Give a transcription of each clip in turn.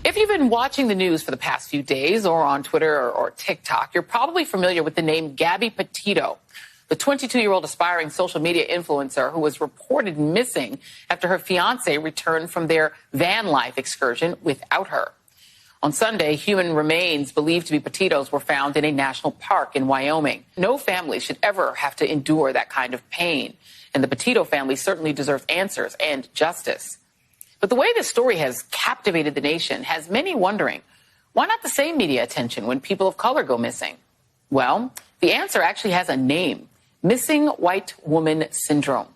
If you've been watching the news for the past few days or on Twitter or TikTok, you're probably familiar with the name Gabby Petito, the 22-year-old aspiring social media influencer who was reported missing after her fiance returned from their van life excursion without her. On Sunday, human remains believed to be Petito's were found in a national park in Wyoming. No family should ever have to endure that kind of pain, and the Petito family certainly deserves answers and justice. But the way this story has captivated the nation has many wondering, why not the same media attention when people of color go missing? Well, the answer actually has a name: missing white woman syndrome,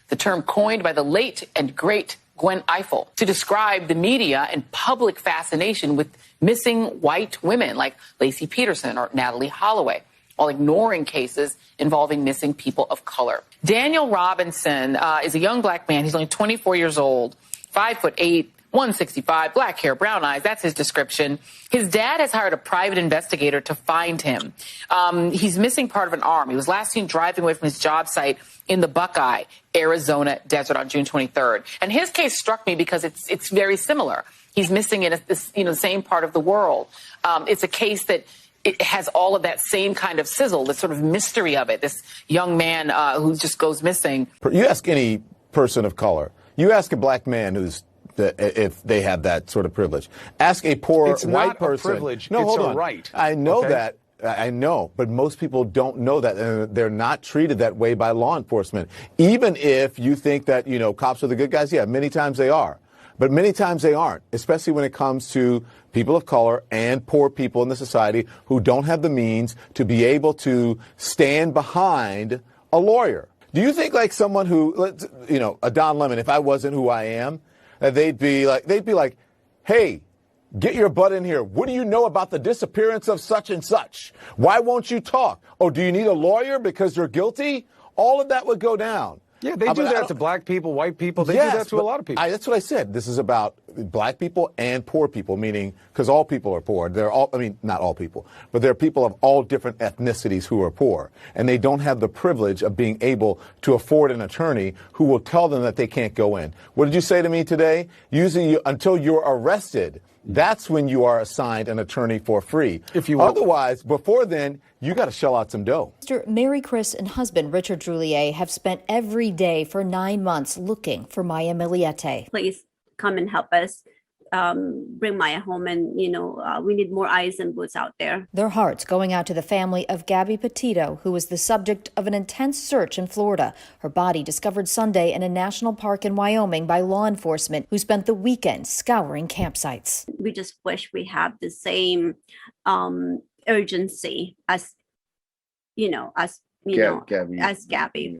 the term coined by the late and great Gwen Ifill to describe the media and public fascination with missing white women like Laci Peterson or Natalie Holloway, while ignoring cases involving missing people of color. Daniel Robinson is a young black man. He's only 24 years old, 5'8", 165, black hair, brown eyes. That's his description. His dad has hired a private investigator to find him. He's missing part of an arm. He was last seen driving away from his job site in the Buckeye, Arizona desert on June 23rd. And his case struck me because it's very similar. He's missing in the same part of the world. It's a case that it has all of that same kind of sizzle, the sort of mystery of it. This young man who just goes missing. You ask any person of color, you ask a black man if they have that sort of privilege. Ask a poor white person. It's not a privilege. No, hold on. It's a right. I know okay? that. I know, but most people don't know that, and they're not treated that way by law enforcement. Even if you think that, cops are the good guys, yeah, many times they are. But many times they aren't, especially when it comes to people of color and poor people in the society who don't have the means to be able to stand behind a lawyer. Do you think like someone who, a Don Lemon, if I wasn't who I am, they'd be like, hey, get your butt in here. What do you know about the disappearance of such and such? Why won't you talk? Oh, do you need a lawyer because you're guilty? All of that would go down. Yeah, they do that to black people, white people. They do that to a lot of people. That's what I said. This is about black people and poor people, meaning because all people are poor. Not all people, but there are people of all different ethnicities who are poor, and they don't have the privilege of being able to afford an attorney who will tell them that they can't go in. What did you say to me today? Usually until you're arrested, that's when you are assigned an attorney for free. Otherwise, before then, you got to shell out some dough. Mr. Mary Chris and husband Richard Drulier have spent every day for 9 months looking for Maya Miliete. Please come and help us bring Maya home, and we need more eyes and boots out there. Their hearts going out to the family of Gabby Petito, who was the subject of an intense search in Florida. Her body discovered Sunday in a national park in Wyoming by law enforcement, who spent the weekend scouring campsites. We just wish we have the same urgency as Gabby.